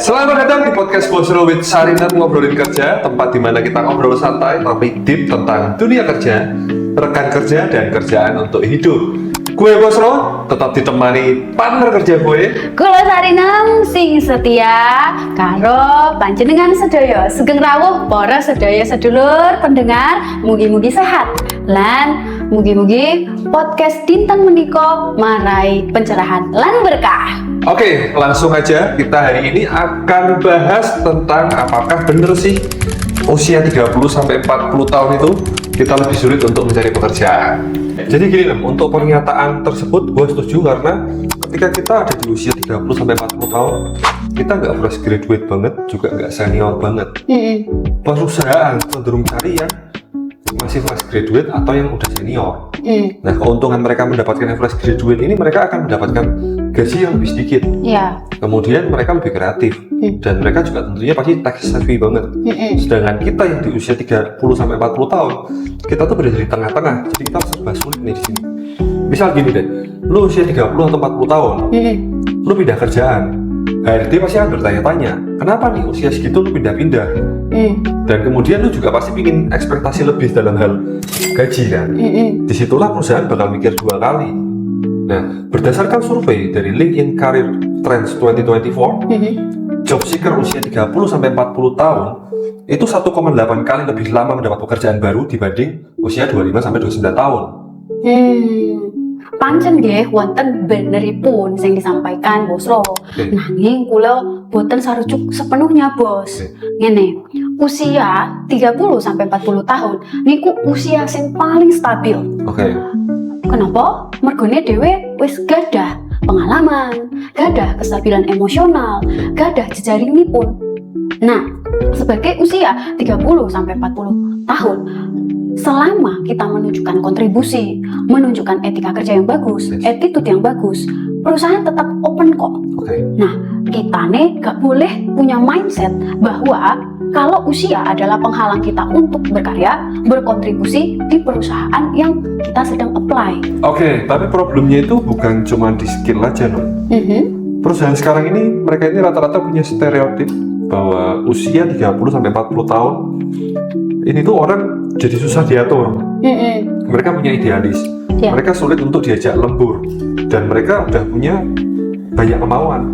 Selamat datang di podcast Bosro with Sarina ngobrolin kerja, tempat di mana kita ngobrol santai tapi deep tentang dunia kerja, rekan kerja dan kerjaan untuk hidup. Gue Bosro, tetap ditemani partner kerja gue. Kula Sarinem sing setia karo panjenengan sedaya sugeng rawuh para sedaya sedulur pendengar, mugi-mugi sehat lan mugi-mugi podcast dinten menika marai pencerahan lan berkah. Oke, langsung aja kita hari ini akan bahas tentang apakah bener sih usia 30-40 tahun itu kita lebih sulit untuk mencari pekerjaan. Jadi gini loh, untuk pernyataan tersebut gue setuju karena ketika kita ada di usia 30-40 tahun, kita nggak fresh graduate banget, juga nggak senior banget. Perusahaan cenderung cari yang masih fresh graduate atau yang udah senior. Nah, keuntungan mereka mendapatkan yang fresh graduate ini, mereka akan mendapatkan gaji yang lebih sedikit. Ya. Kemudian mereka lebih kreatif dan mereka juga tentunya pasti tech savvy banget. Sedangkan kita yang di usia 30-40 tahun, kita tuh berada di tengah-tengah. Jadi kita serba sulit nih di sini. Misal gini deh, lu usia 30 atau 40 tahun, lu pindah kerjaan. HRD pasti akan bertanya-tanya, kenapa nih usia segitu lu pindah-pindah? Dan kemudian lu juga pasti ingin ekspektasi lebih dalam hal gaji kan? Disitulah perusahaan bakal mikir dua kali. Nah, berdasarkan survei dari LinkedIn Career Trends 2024, job seeker usia 30-40 tahun itu 1,8 kali lebih lama mendapat pekerjaan baru dibanding usia 25-29 tahun. Pancen nggih wonten beneripun sing disampaikan Bosro. Nanging kula boten sarujuk sepenuhnya, Bos. Ngene, usia 30-40 tahun niku usia sing paling stabil. Kenapa? Mergone dhewe wis gadah pengalaman, gadah kestabilan emosional, gadah jejaringipun. Nah, sebagai usia 30-40 tahun, selama kita menunjukkan kontribusi, menunjukkan etika kerja yang bagus, attitude yang bagus, perusahaan tetap open kok. Nah, kita nih gak boleh punya mindset bahwa kalau usia adalah penghalang kita untuk berkarya, berkontribusi di perusahaan yang kita sedang apply. Tapi problemnya itu bukan cuma di skill aja, non. Perusahaan sekarang ini, mereka ini rata-rata punya stereotip bahwa usia 30-40 tahun ini tuh orang jadi susah diatur. Mereka punya idealis, mereka sulit untuk diajak lembur, dan mereka udah punya banyak kemauan.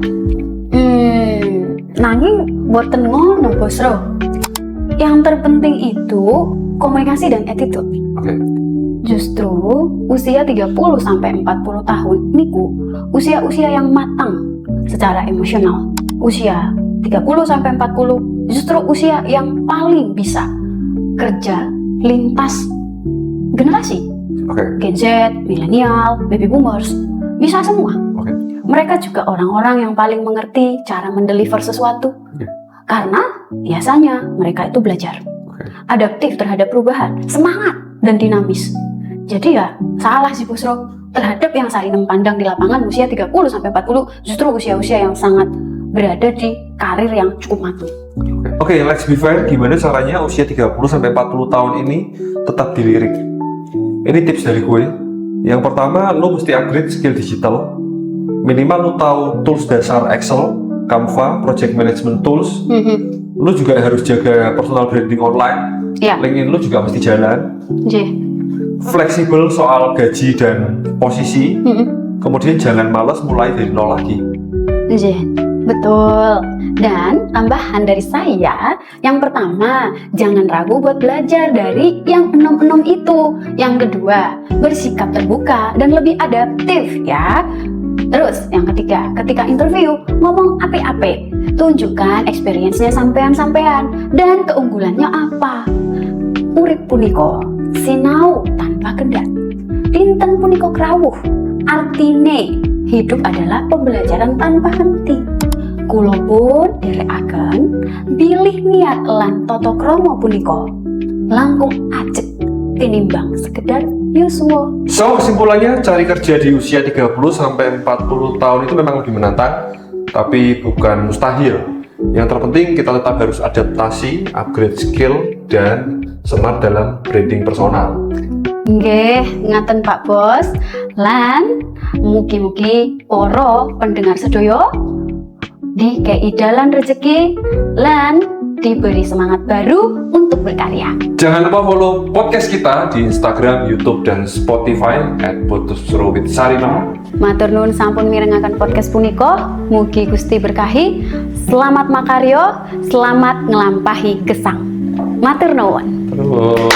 Nanging boten ngono, Bosro. Yang terpenting itu komunikasi dan attitude. Justru usia 30-40 tahun niku usia-usia yang matang secara emosional. Usia 30-40 justru usia yang paling bisa kerja lintas generasi. Gen Z, milenial, baby boomers, bisa semua. Mereka juga orang-orang yang paling mengerti cara mendeliver sesuatu. Karena biasanya mereka itu belajar, adaptif terhadap perubahan, semangat dan dinamis. Jadi ya salah sih Bosro terhadap yang Sarinem pandang di lapangan usia 30-40 justru usia-usia yang sangat berada di karir yang cukup matang. Let's be fair, gimana caranya usia 30-40 tahun ini tetap dilirik? Ini tips dari gue. Yang pertama, lo mesti upgrade skill digital. Minimal lo tahu tools dasar Excel, Canva, project management tools. Lo juga harus jaga personal branding online. LinkedIn lo juga mesti jalan. Fleksibel soal gaji dan posisi. Kemudian jangan malas mulai dari nol lagi. Betul. Dan tambahan dari saya, yang pertama, jangan ragu buat belajar dari yang enom-enom itu. Yang kedua, bersikap terbuka dan lebih adaptif ya. Terus yang ketiga, ketika interview, ngomong ape-ape. Tunjukkan experience-nya sampean-sampean dan keunggulannya apa. Urip puniko, sinau tanpa kendak. Dinten puniko krawuh. Artine, hidup adalah pembelajaran tanpa henti. Kulo pun derekaken bilih niat lan tata krama punika langkung ajeg tinimbang sekedar yuswa. So, kesimpulannya cari kerja di usia 30-40 tahun itu memang lebih menantang, tapi bukan mustahil. Yang terpenting kita tetap harus adaptasi, upgrade skill, dan smart dalam branding personal. Nggih, ngaten Pak Bos. Lan mugi-mugi para pendengar sedaya dikei dalan rezeki, lan diberi semangat baru untuk berkarya. Jangan lupa follow podcast kita di Instagram, YouTube, dan Spotify @putusrowitsarima. Matur nuwun sampun mirengaken podcast punika, mugi Gusti berkahi. Selamat makaryo, selamat ngelampahi gesang. Matur nuwun. Terus.